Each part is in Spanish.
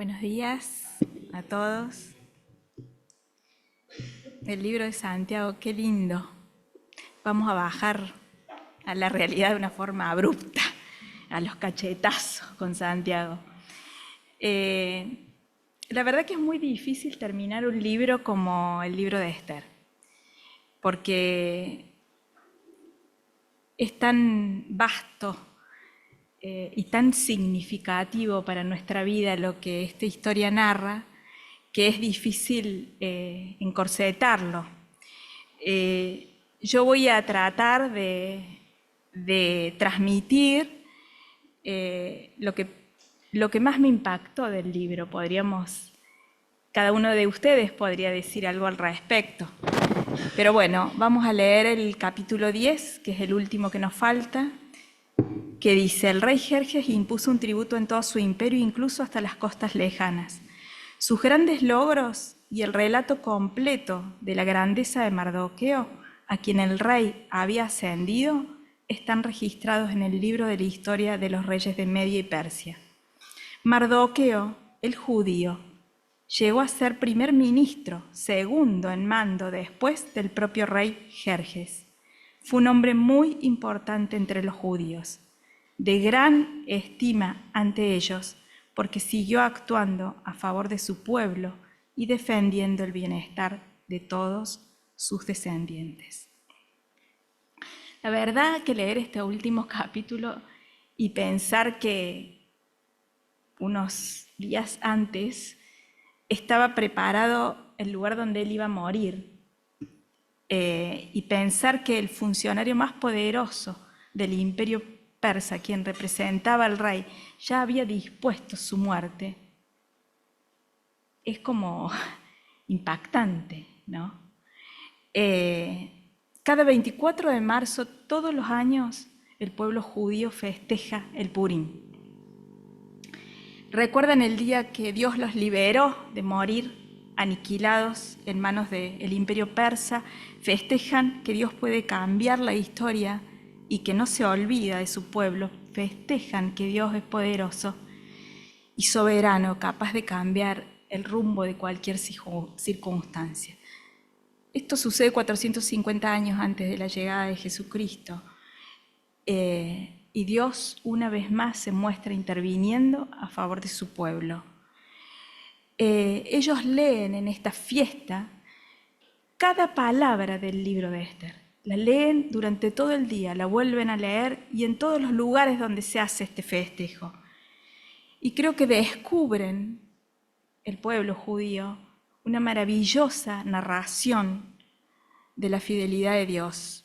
Buenos días a todos. El libro de Santiago, qué lindo. Vamos a bajar a la realidad de una forma abrupta, a los cachetazos con Santiago. La verdad que es muy difícil terminar un libro como el libro de Esther, porque es tan vasto y tan significativo para nuestra vida lo que esta historia narra, que es difícil encorsetarlo. Yo voy a tratar de transmitir lo que más me impactó del libro. Cada uno de ustedes podría decir algo al respecto. Pero bueno, vamos a leer el capítulo 10, que es el último que nos falta, que dice: el rey Jerjes impuso un tributo en todo su imperio, incluso hasta las costas lejanas. Sus grandes logros y el relato completo de la grandeza de Mardoqueo, a quien el rey había ascendido, están registrados en el libro de la historia de los reyes de Media y Persia. Mardoqueo, el judío, llegó a ser primer ministro, segundo en mando después del propio rey Jerjes. Fue un hombre muy importante entre los judíos, de gran estima ante ellos, porque siguió actuando a favor de su pueblo y defendiendo el bienestar de todos sus descendientes. La verdad que leer este último capítulo y pensar que unos días antes estaba preparado el lugar donde él iba a morir, y pensar que el funcionario más poderoso del imperio persa, quien representaba al rey, ya había dispuesto su muerte, es como impactante, ¿no? Cada 24 de marzo, todos los años, el pueblo judío festeja el Purim. Recuerdan el día que Dios los liberó de morir aniquilados en manos del imperio persa. Festejan que Dios puede cambiar la historia y que no se olvida de su pueblo. Festejan que Dios es poderoso y soberano, capaz de cambiar el rumbo de cualquier circunstancia. Esto sucede 450 años antes de la llegada de Jesucristo. Y Dios una vez más se muestra interviniendo a favor de su pueblo. Ellos leen en esta fiesta cada palabra del libro de Esther. La leen durante todo el día, la vuelven a leer y en todos los lugares donde se hace este festejo. Y creo que descubren, el pueblo judío, una maravillosa narración de la fidelidad de Dios,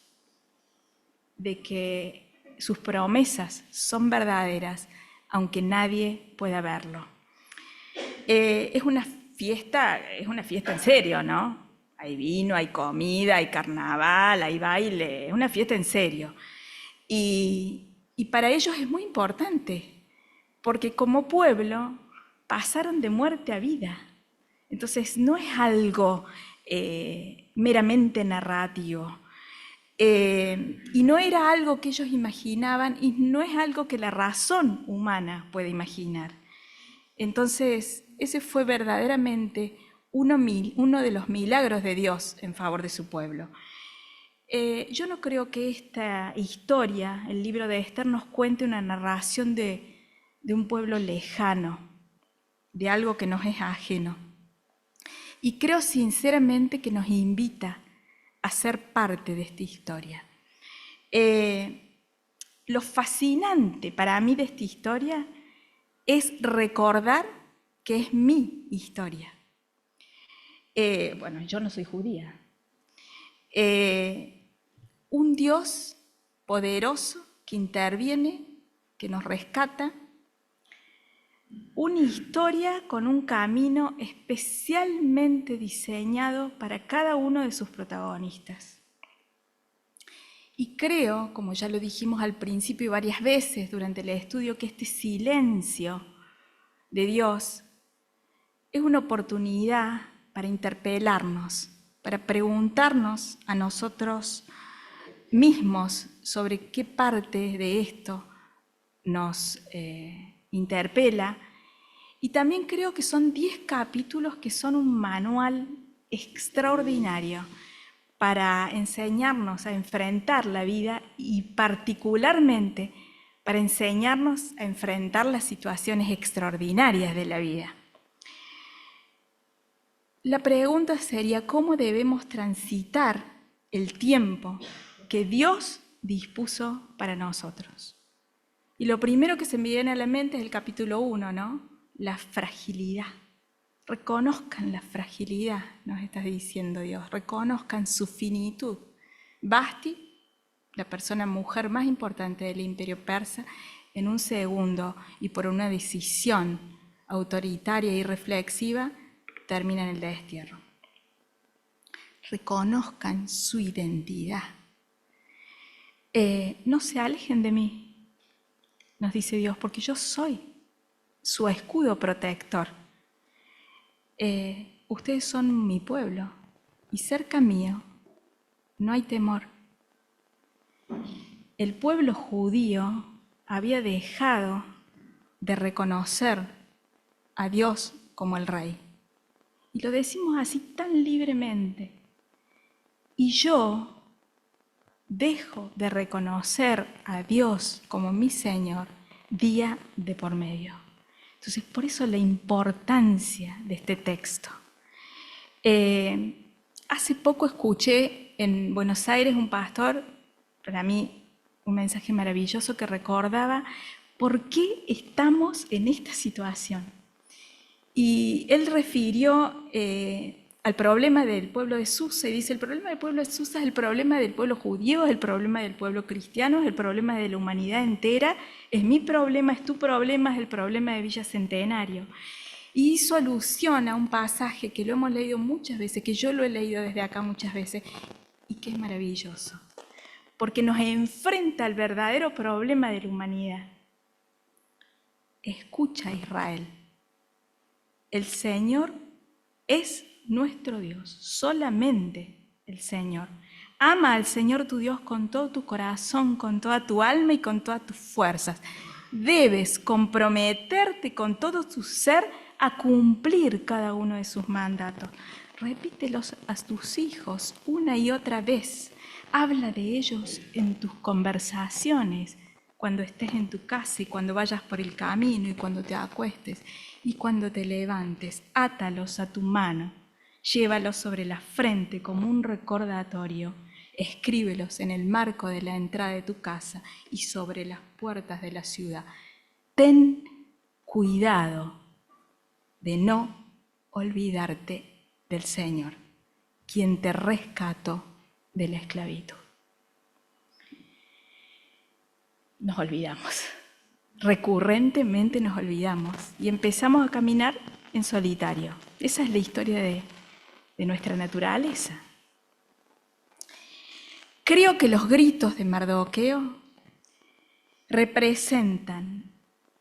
de que sus promesas son verdaderas, aunque nadie pueda verlo. Es una fiesta en serio, ¿no? Hay vino, hay comida, hay carnaval, hay baile, es una fiesta en serio. Y para ellos es muy importante, porque como pueblo pasaron de muerte a vida. Entonces no es algo meramente narrativo. Y no era algo que ellos imaginaban y no es algo que la razón humana puede imaginar. Entonces, ese fue verdaderamente uno de los milagros de Dios en favor de su pueblo. Yo no creo que esta historia, el libro de Esther, nos cuente una narración de un pueblo lejano, de algo que nos es ajeno. Y creo sinceramente que nos invita a ser parte de esta historia. Lo fascinante para mí de esta historia es recordar que es mi historia. Bueno, yo no soy judía. Un Dios poderoso que interviene, que nos rescata. Una historia con un camino especialmente diseñado para cada uno de sus protagonistas. Y creo, como ya lo dijimos al principio y varias veces durante el estudio, que este silencio de Dios es una oportunidad para interpelarnos, para preguntarnos a nosotros mismos sobre qué parte de esto nos interpela Y también creo que son 10 capítulos que son un manual extraordinario para enseñarnos a enfrentar la vida y particularmente para enseñarnos a enfrentar las situaciones extraordinarias de la vida. La pregunta sería, ¿cómo debemos transitar el tiempo que Dios dispuso para nosotros? Y lo primero que se me viene a la mente es el capítulo 1, ¿no? La fragilidad. Reconozcan la fragilidad, nos está diciendo Dios. Reconozcan su finitud. Vasti, la persona mujer más importante del imperio persa, en un segundo y por una decisión autoritaria y reflexiva, termina en el destierro. Reconozcan su identidad. No se alejen de mí, nos dice Dios, porque yo soy su escudo protector. Ustedes son mi pueblo y cerca mío no hay temor. El pueblo judío había dejado de reconocer a Dios como el rey. Y lo decimos así tan libremente. Y yo dejo de reconocer a Dios como mi Señor día de por medio. Entonces, por eso la importancia de este texto. Hace poco escuché en Buenos Aires un pastor, para mí un mensaje maravilloso que recordaba por qué estamos en esta situación. Y él refirió al problema del pueblo de Susa y dice, el problema del pueblo de Susa es el problema del pueblo judío, es el problema del pueblo cristiano, es el problema de la humanidad entera, es mi problema, es tu problema, es el problema de Villa Centenario. Y hizo alusión a un pasaje que lo hemos leído muchas veces, que yo lo he leído desde acá muchas veces, y que es maravilloso, porque nos enfrenta al verdadero problema de la humanidad. Escucha, Israel. El Señor es nuestro Dios, solamente el Señor. Ama al Señor tu Dios con todo tu corazón, con toda tu alma y con todas tus fuerzas. Debes comprometerte con todo tu ser a cumplir cada uno de sus mandatos. Repítelos a tus hijos una y otra vez. Habla de ellos en tus conversaciones, cuando estés en tu casa y cuando vayas por el camino y cuando te acuestes y cuando te levantes. Átalos a tu mano, llévalos sobre la frente como un recordatorio. Escríbelos en el marco de la entrada de tu casa y sobre las puertas de la ciudad. Ten cuidado de no olvidarte del Señor, quien te rescató de la esclavitud. Nos olvidamos, recurrentemente nos olvidamos y empezamos a caminar en solitario. Esa es la historia de nuestra naturaleza. Creo que los gritos de Mardoqueo representan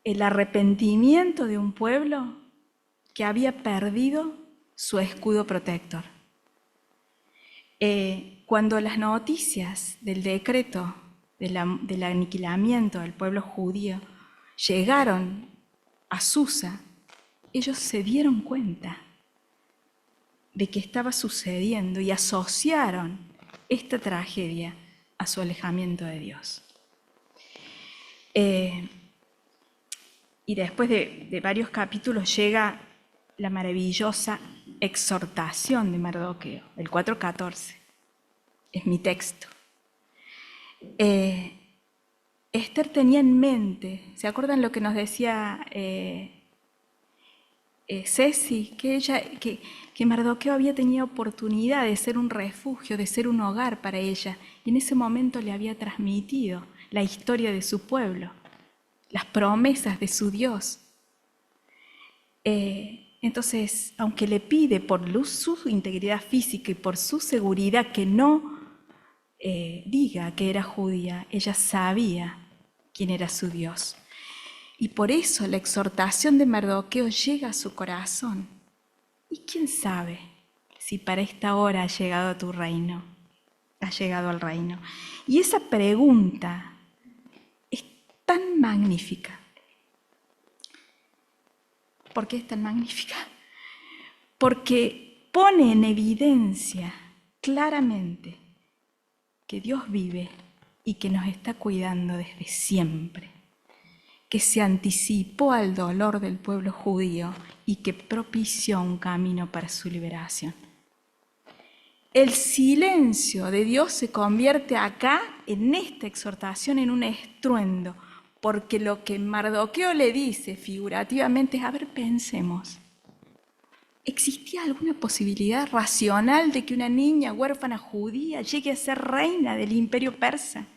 el arrepentimiento de un pueblo que había perdido su escudo protector. Cuando las noticias del decreto del aniquilamiento del pueblo judío llegaron a Susa, ellos se dieron cuenta de que estaba sucediendo y asociaron esta tragedia a su alejamiento de Dios. Y después de varios capítulos llega la maravillosa exhortación de Mardoqueo, el 4:14. Es mi texto. Esther tenía en mente, ¿se acuerdan lo que nos decía Ceci? Que Mardoqueo había tenido oportunidad de ser un refugio, de ser un hogar para ella, y en ese momento le había transmitido la historia de su pueblo, las promesas de su Dios. Entonces, aunque le pide por su integridad física y por su seguridad que no diga que era judía, ella sabía quién era su Dios. Y por eso la exhortación de Mardoqueo llega a su corazón. Y quién sabe si para esta hora ha llegado a tu reino, ha llegado al reino. Y esa pregunta es tan magnífica. por qué es tan magnífica? Porque pone en evidencia claramente que Dios vive y que nos está cuidando desde siempre, que se anticipó al dolor del pueblo judío y que propició un camino para su liberación. El silencio de Dios se convierte acá, en esta exhortación, en un estruendo, porque lo que Mardoqueo le dice figurativamente es, a ver, pensemos, ¿existía alguna posibilidad racional de que una niña huérfana judía llegue a ser reina del imperio persa?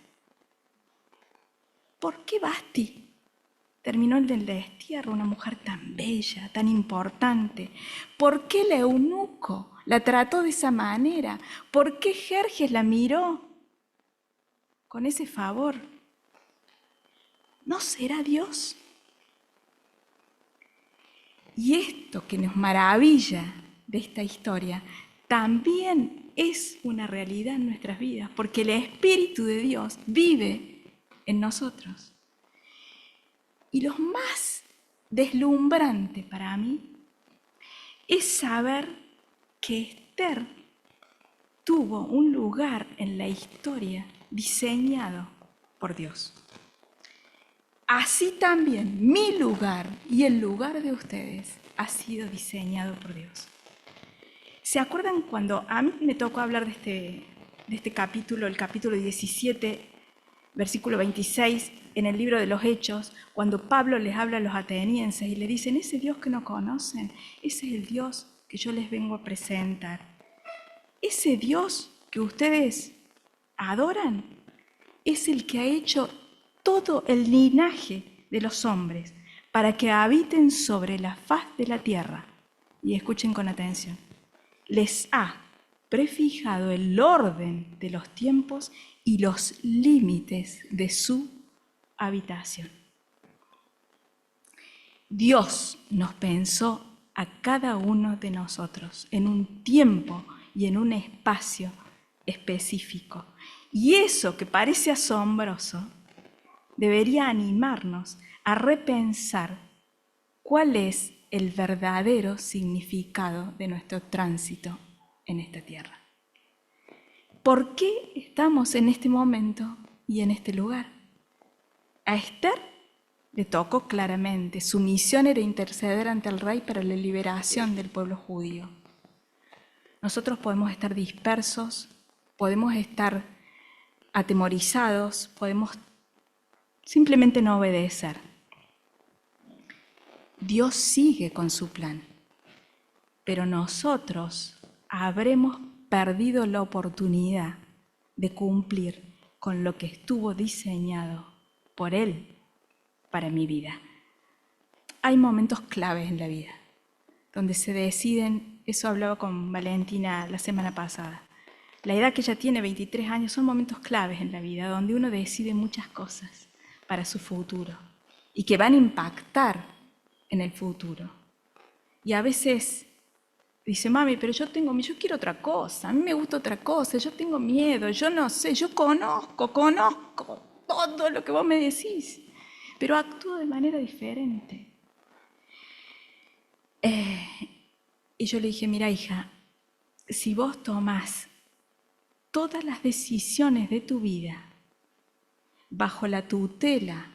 ¿Por qué Vasti terminó en el destierro, una mujer tan bella, tan importante? ¿Por qué el eunuco la trató de esa manera? ¿Por qué Jerjes la miró con ese favor? ¿No será Dios? Y esto que nos maravilla de esta historia también es una realidad en nuestras vidas, porque el Espíritu de Dios vive en nosotros. Y lo más deslumbrante para mí es saber que Esther tuvo un lugar en la historia diseñado por Dios. Así también mi lugar y el lugar de ustedes ha sido diseñado por Dios. ¿Se acuerdan cuando a mí me tocó hablar de este capítulo, el capítulo 17, versículo 26, en el libro de los Hechos, cuando Pablo les habla a los atenienses y le dicen, ese Dios que no conocen, ese es el Dios que yo les vengo a presentar. Ese Dios que ustedes adoran es el que ha hecho todo el linaje de los hombres para que habiten sobre la faz de la tierra. Y escuchen con atención. Les ha prefijado el orden de los tiempos y los límites de su habitación. Dios nos pensó a cada uno de nosotros en un tiempo y en un espacio específico. Y eso que parece asombroso debería animarnos a repensar cuál es el verdadero significado de nuestro tránsito en esta tierra. ¿Por qué estamos en este momento y en este lugar? A Esther le tocó claramente, su misión era interceder ante el rey para la liberación del pueblo judío. Nosotros podemos estar dispersos, podemos estar atemorizados, podemos simplemente no obedecer. Dios sigue con su plan, pero nosotros habremos perdido la oportunidad de cumplir con lo que estuvo diseñado por Él para mi vida. Hay momentos claves en la vida, donde se deciden, eso hablaba con Valentina la semana pasada, la edad que ella tiene, 23 años, son momentos claves en la vida, donde uno decide muchas cosas para su futuro y que van a impactar en el futuro. Y a veces dice, mami, pero yo quiero otra cosa, a mí me gusta otra cosa, yo tengo miedo, yo no sé, yo conozco todo lo que vos me decís, pero actúo de manera diferente. Y yo le dije, mira, hija, si vos tomás todas las decisiones de tu vida bajo la tutela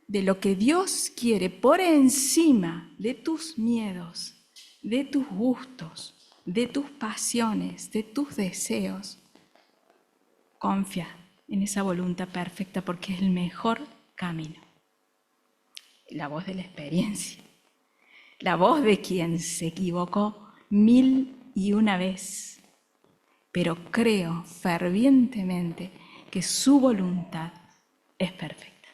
de lo que Dios quiere por encima de tus miedos, de tus gustos, de tus pasiones, de tus deseos, confía en esa voluntad perfecta porque es el mejor camino. La voz de la experiencia, la voz de quien se equivocó 1001 veces, pero creo fervientemente que su voluntad es perfecta.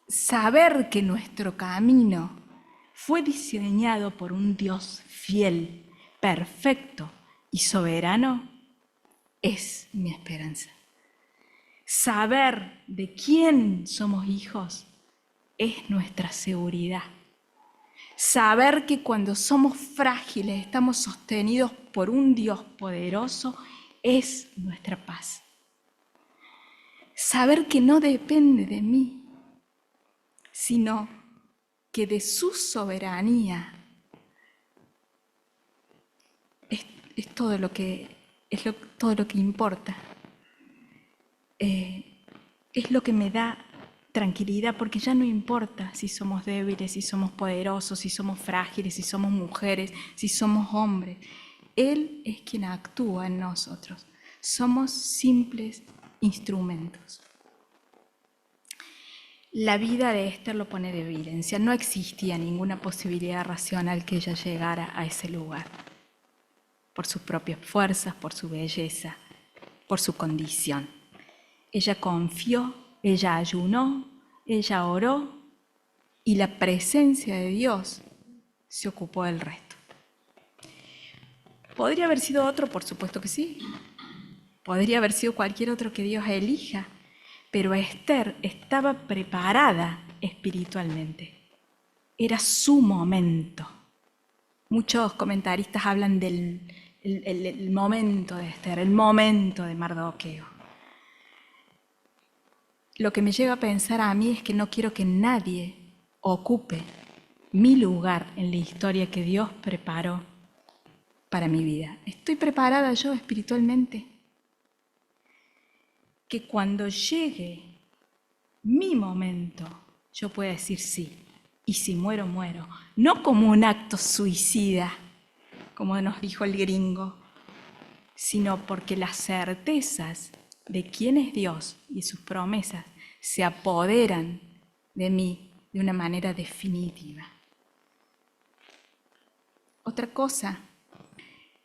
Saber que nuestro camino fue diseñado por un Dios fiel, perfecto y soberano es mi esperanza. Saber de quién somos hijos es nuestra seguridad. Saber que cuando somos frágiles estamos sostenidos por un Dios poderoso es nuestra paz. Saber que no depende de mí, sino que de su soberanía es todo lo que importa. Es lo que me da tranquilidad, porque ya no importa si somos débiles, si somos poderosos, si somos frágiles, si somos mujeres, si somos hombres. Él es quien actúa en nosotros. Somos simples instrumentos. La vida de Esther lo pone de evidencia. No existía ninguna posibilidad racional que ella llegara a ese lugar, por sus propias fuerzas, por su belleza, por su condición. Ella confió, ella ayunó, ella oró, y la presencia de Dios se ocupó del resto. ¿Podría haber sido otro? Por supuesto que sí. Podría haber sido cualquier otro que Dios elija, pero Esther estaba preparada espiritualmente. Era su momento. Muchos comentaristas hablan del el momento de Esther, el momento de Mardoqueo. Lo que me lleva a pensar a mí es que no quiero que nadie ocupe mi lugar en la historia que Dios preparó para mi vida. ¿Estoy preparada yo espiritualmente? Que cuando llegue mi momento, yo pueda decir sí. Y si muero, muero. No como un acto suicida, como nos dijo el gringo, sino porque las certezas de quién es Dios y sus promesas se apoderan de mí de una manera definitiva. Otra cosa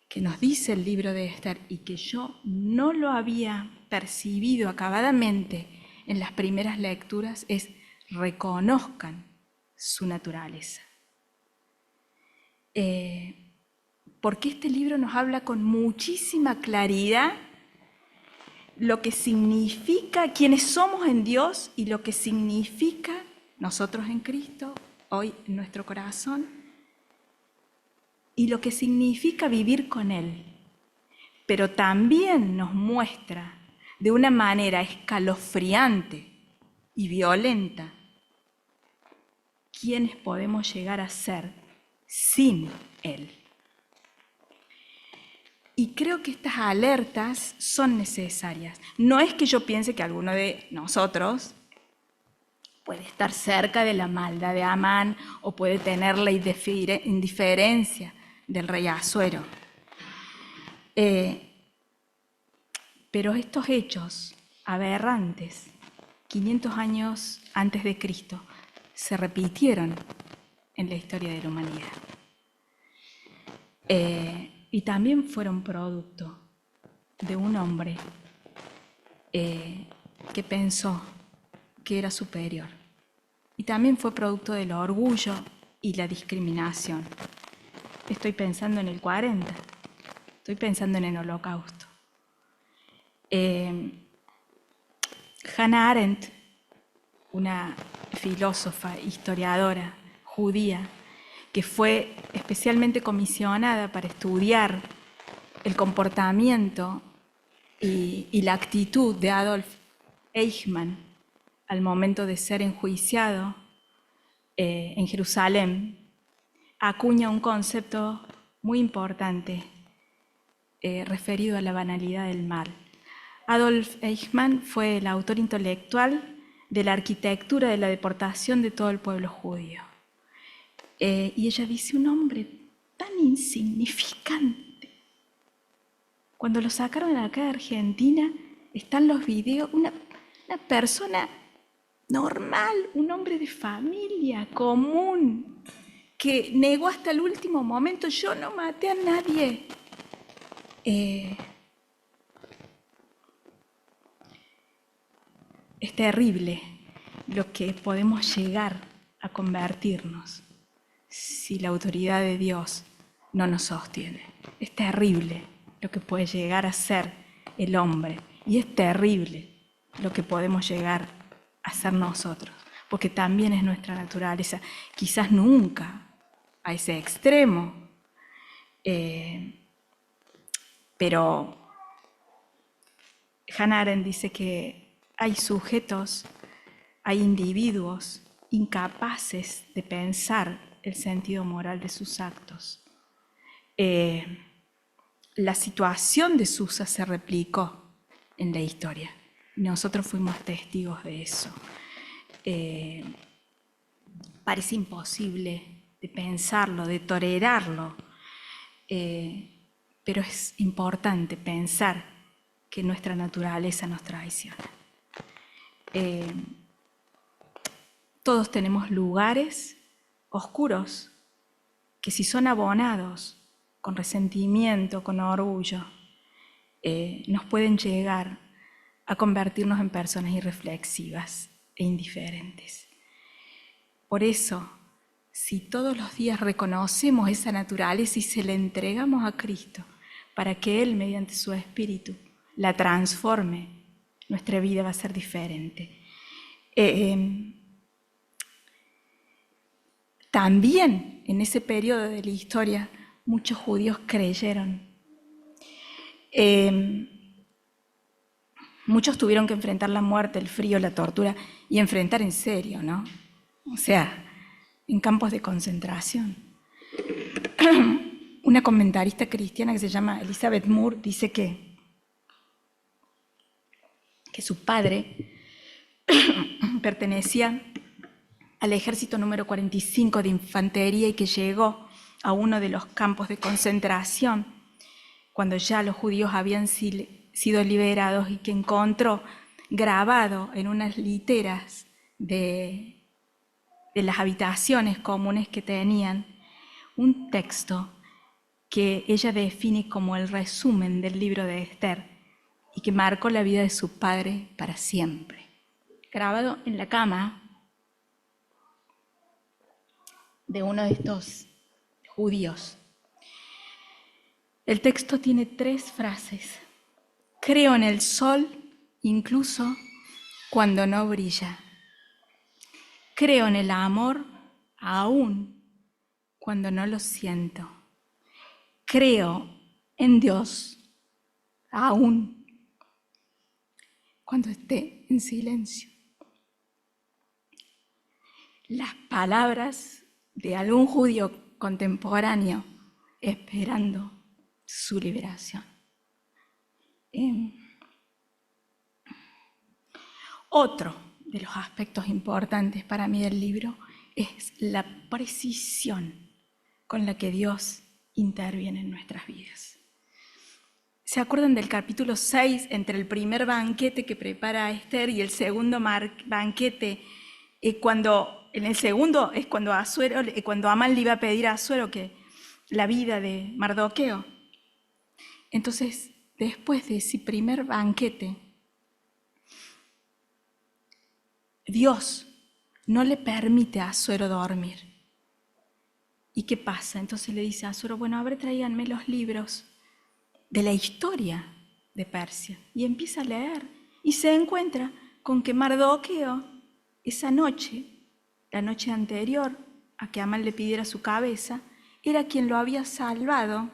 que nos dice el libro de Esther y que yo no lo había percibido acabadamente en las primeras lecturas es: reconozcan su naturaleza. Porque este libro nos habla con muchísima claridad lo que significa quiénes somos en Dios y lo que significa nosotros en Cristo, hoy en nuestro corazón, y lo que significa vivir con Él. Pero también nos muestra de una manera escalofriante y violenta quiénes podemos llegar a ser sin Él. Y creo que estas alertas son necesarias. No es que yo piense que alguno de nosotros puede estar cerca de la maldad de Amán o puede tener la indiferencia del rey Asuero. Pero estos hechos aberrantes, 500 años antes de Cristo, se repitieron en la historia de la humanidad. Y también fueron producto de un hombre que pensó que era superior. Y también fue producto del orgullo y la discriminación. Estoy pensando en el 40, estoy pensando en el Holocausto. Hannah Arendt, una filósofa, historiadora judía, que fue especialmente comisionada para estudiar el comportamiento y la actitud de Adolf Eichmann al momento de ser enjuiciado en Jerusalén, acuña un concepto muy importante referido a la banalidad del mal. Adolf Eichmann fue el autor intelectual de la arquitectura de la deportación de todo el pueblo judío. Y ella dice: un hombre tan insignificante. Cuando lo sacaron de acá de Argentina, están los videos, una persona normal, un hombre de familia, común, que negó hasta el último momento: yo no maté a nadie. Es terrible lo que podemos llegar a convertirnos si la autoridad de Dios no nos sostiene. Es terrible lo que puede llegar a ser el hombre, y es terrible lo que podemos llegar a ser nosotros, porque también es nuestra naturaleza. Quizás nunca a ese extremo, pero Hannah Arendt dice que hay sujetos, hay individuos incapaces de pensar el sentido moral de sus actos. La situación de Susa se replicó en la historia. Nosotros fuimos testigos de eso. Parece imposible de pensarlo, de tolerarlo, pero es importante pensar que nuestra naturaleza nos traiciona. Todos tenemos lugares oscuros que, si son abonados con resentimiento, con orgullo, nos pueden llegar a convertirnos en personas irreflexivas e indiferentes. Por eso, si todos los días reconocemos esa naturaleza y se la entregamos a Cristo para que Él, mediante su Espíritu, la transforme, nuestra vida va a ser diferente. También en ese periodo de la historia muchos judíos creyeron. Muchos tuvieron que enfrentar la muerte, el frío, la tortura y enfrentar en serio, ¿no? O sea, en campos de concentración. Una comentarista cristiana que se llama Elizabeth Moore dice que su padre pertenecía al ejército número 45 de infantería y que llegó a uno de los campos de concentración cuando ya los judíos habían sido liberados y que encontró grabado en unas literas de las habitaciones comunes que tenían un texto que ella define como el resumen del libro de Esther y que marcó la vida de su padre para siempre. Grabado en la cama de uno de estos judíos. El texto tiene 3 frases. Creo en el sol incluso cuando no brilla. Creo en el amor aún cuando no lo siento. Creo en Dios aún cuando esté en silencio. Las palabras de algún judío contemporáneo esperando su liberación. Otro de los aspectos importantes para mí del libro es la precisión con la que Dios interviene en nuestras vidas. ¿Se acuerdan del capítulo 6, entre el primer banquete que prepara Esther y el segundo banquete? En el segundo es cuando Amán le iba a pedir a Asuero que la vida de Mardoqueo. Entonces, después de ese primer banquete, Dios no le permite a Asuero dormir. ¿Y qué pasa? Entonces le dice a Asuero, bueno, a ver, tráiganme los libros de la historia de Persia. Y empieza a leer y se encuentra con que Mardoqueo, esa noche, la noche anterior a que Amán le pidiera su cabeza, era quien lo había salvado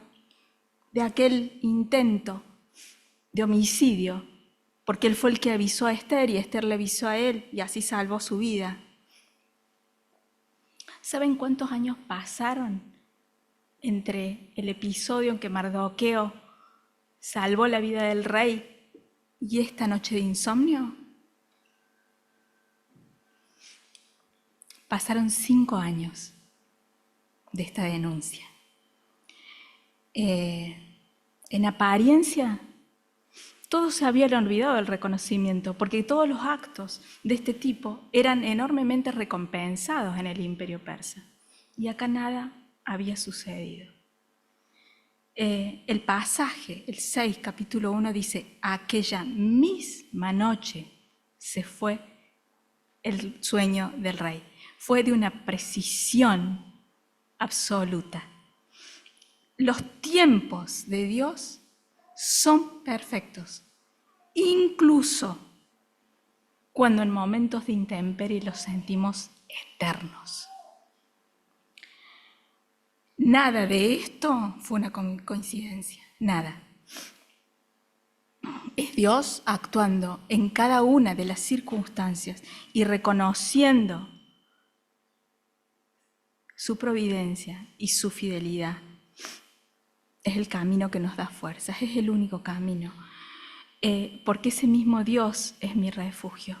de aquel intento de homicidio, porque él fue el que avisó a Esther y Esther le avisó a él y así salvó su vida. ¿Saben cuántos años pasaron entre el episodio en que Mardoqueo salvó la vida del rey y esta noche de insomnio? Pasaron 5 años de esta denuncia. En apariencia, todos se habían olvidado del reconocimiento, porque todos los actos de este tipo eran enormemente recompensados en el imperio persa. Y acá nada había sucedido. El pasaje, el 6, capítulo 1, dice, aquella misma noche se fue el sueño del rey. Fue de una precisión absoluta. Los tiempos de Dios son perfectos, incluso cuando en momentos de intemperie los sentimos eternos. Nada de esto fue una coincidencia, nada. Es Dios actuando en cada una de las circunstancias y reconociendo su providencia y su fidelidad. Es el camino que nos da fuerzas, es el único camino. Porque ese mismo Dios es mi refugio.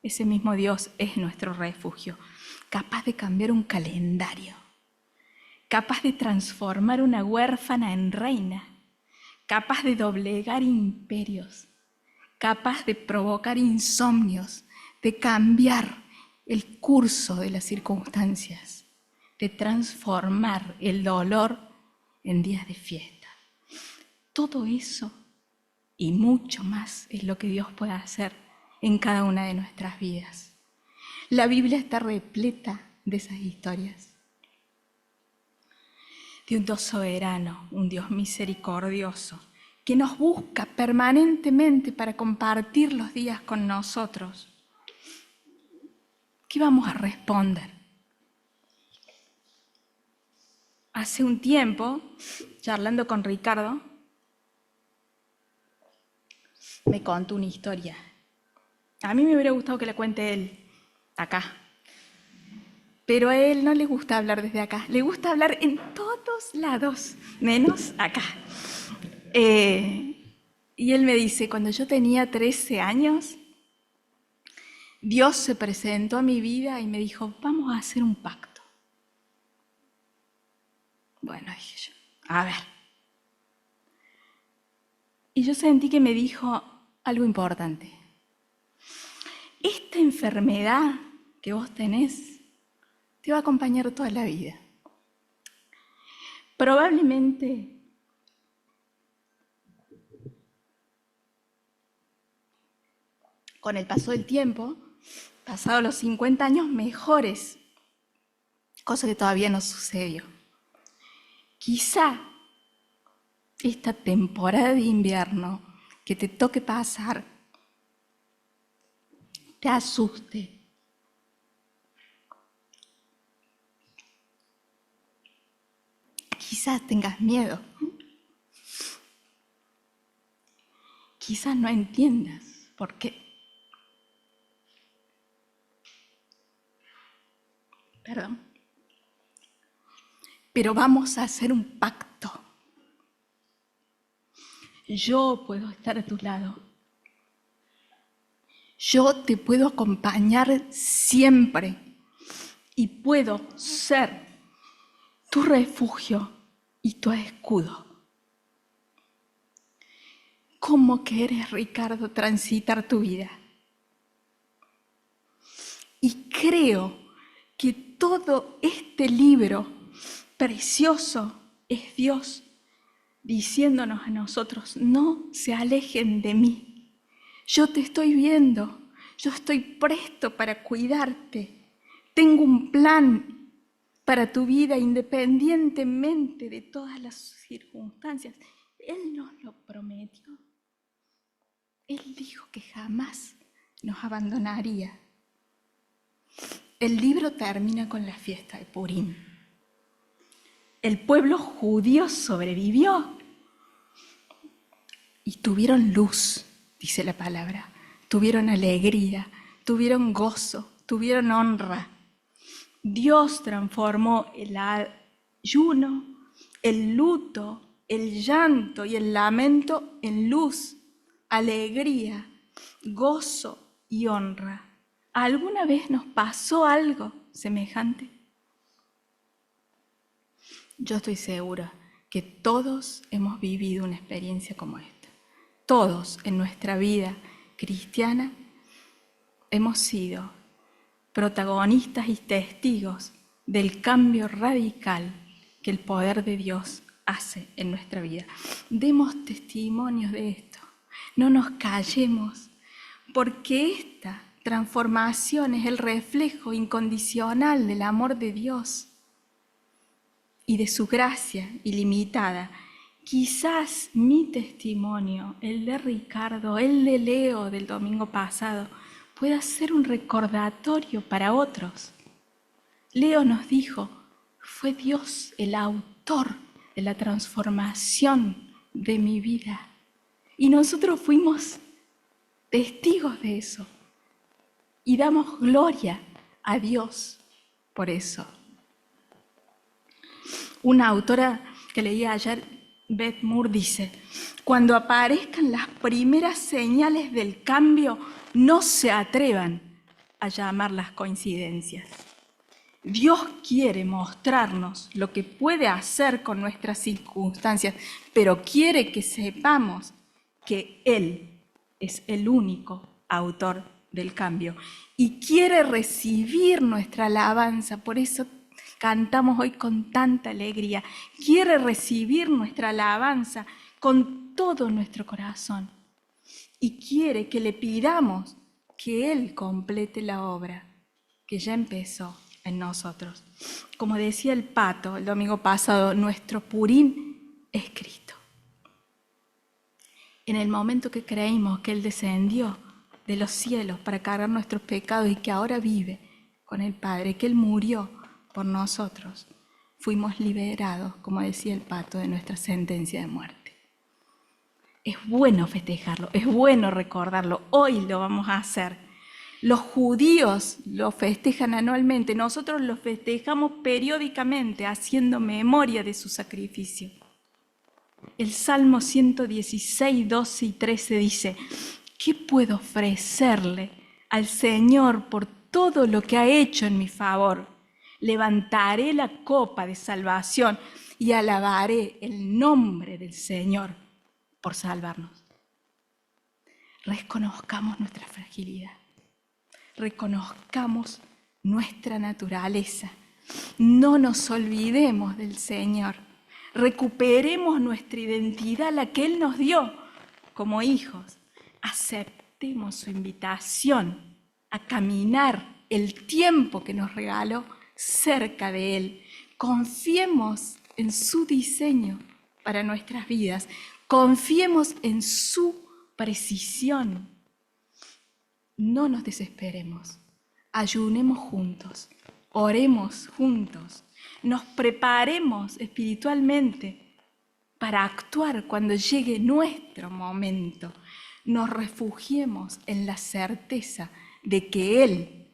Ese mismo Dios es nuestro refugio, capaz de cambiar un calendario, capaz de transformar una huérfana en reina, capaz de doblegar imperios, capaz de provocar insomnios, de cambiar el curso de las circunstancias, de transformar el dolor en días de fiesta. Todo eso y mucho más es lo que Dios puede hacer en cada una de nuestras vidas. La Biblia está repleta de esas historias. De un Dios soberano, un Dios misericordioso, que nos busca permanentemente para compartir los días con nosotros. ¿Qué vamos a responder? Hace un tiempo, charlando con Ricardo, me contó una historia. A mí me hubiera gustado que la cuente él, acá. Pero a él no le gusta hablar desde acá, le gusta hablar en todos lados, menos acá. Y él me dice, cuando yo tenía 13 años, Dios se presentó a mi vida y me dijo, vamos a hacer un pacto. Bueno, dije yo, a ver. Y yo sentí que me dijo algo importante. Esta enfermedad que vos tenés te va a acompañar toda la vida. Probablemente con el paso del tiempo, pasados los 50 años, mejores, cosa que todavía no sucedió. Quizá esta temporada de invierno que te toque pasar te asuste. Quizás tengas miedo. Quizás no entiendas por qué. Perdón. Pero vamos a hacer un pacto. Yo puedo estar a tu lado. Yo te puedo acompañar siempre y puedo ser tu refugio y tu escudo. ¿Cómo quieres, Ricardo, transitar tu vida? Y creo que todo este libro precioso es Dios diciéndonos a nosotros, no se alejen de mí. Yo te estoy viendo, yo estoy presto para cuidarte. Tengo un plan para tu vida independientemente de todas las circunstancias. Él nos lo prometió. Él dijo que jamás nos abandonaría. El libro termina con la fiesta de Purim. El pueblo judío sobrevivió y tuvieron luz, dice la palabra, tuvieron alegría, tuvieron gozo, tuvieron honra. Dios transformó el ayuno, el luto, el llanto y el lamento en luz, alegría, gozo y honra. ¿Alguna vez nos pasó algo semejante? Yo estoy segura que todos hemos vivido una experiencia como esta. Todos en nuestra vida cristiana hemos sido protagonistas y testigos del cambio radical que el poder de Dios hace en nuestra vida. Demos testimonios de esto, no nos callemos, porque esta transformación es el reflejo incondicional del amor de Dios y de su gracia ilimitada. Quizás mi testimonio, el de Ricardo, el de Leo del domingo pasado, pueda ser un recordatorio para otros. Leo nos dijo, fue Dios el autor de la transformación de mi vida. Y nosotros fuimos testigos de eso. Y damos gloria a Dios por eso. Una autora que leí ayer, Beth Moore, dice: cuando aparezcan las primeras señales del cambio, no se atrevan a llamarlas coincidencias. Dios quiere mostrarnos lo que puede hacer con nuestras circunstancias, pero quiere que sepamos que Él es el único autor del cambio y quiere recibir nuestra alabanza. Por eso cantamos hoy con tanta alegría. Quiere recibir nuestra alabanza con todo nuestro corazón y quiere que le pidamos que Él complete la obra que ya empezó en nosotros. Como decía el Pato el domingo pasado, nuestro Purín es Cristo. En el momento que creímos que Él descendió de los cielos para cargar nuestros pecados y que ahora vive con el Padre, que Él murió por nosotros, fuimos liberados, como decía el Pato, de nuestra sentencia de muerte. Es bueno festejarlo, es bueno recordarlo. Hoy lo vamos a hacer. Los judíos lo festejan anualmente, nosotros lo festejamos periódicamente, haciendo memoria de su sacrificio. El Salmo 116, 12 y 13 dice: ¿qué puedo ofrecerle al Señor por todo lo que ha hecho en mi favor? Levantaré la copa de salvación y alabaré el nombre del Señor por salvarnos. Reconozcamos nuestra fragilidad. Reconozcamos nuestra naturaleza. No nos olvidemos del Señor. Recuperemos nuestra identidad, la que Él nos dio como hijos. Aceptemos su invitación a caminar el tiempo que nos regaló cerca de Él. Confiemos en su diseño para nuestras vidas. Confiemos en su precisión. No nos desesperemos, ayunemos juntos, oremos juntos, nos preparemos espiritualmente para actuar cuando llegue nuestro momento. Nos refugiemos en la certeza de que Él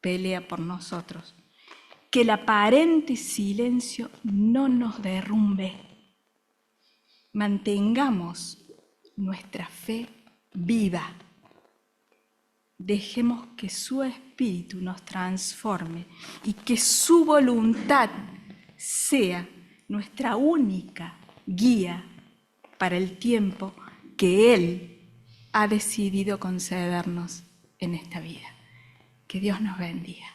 pelea por nosotros. Que el aparente silencio no nos derrumbe. Mantengamos nuestra fe viva. Dejemos que su Espíritu nos transforme y que su voluntad sea nuestra única guía para el tiempo que Él ha decidido concedernos en esta vida. Que Dios nos bendiga.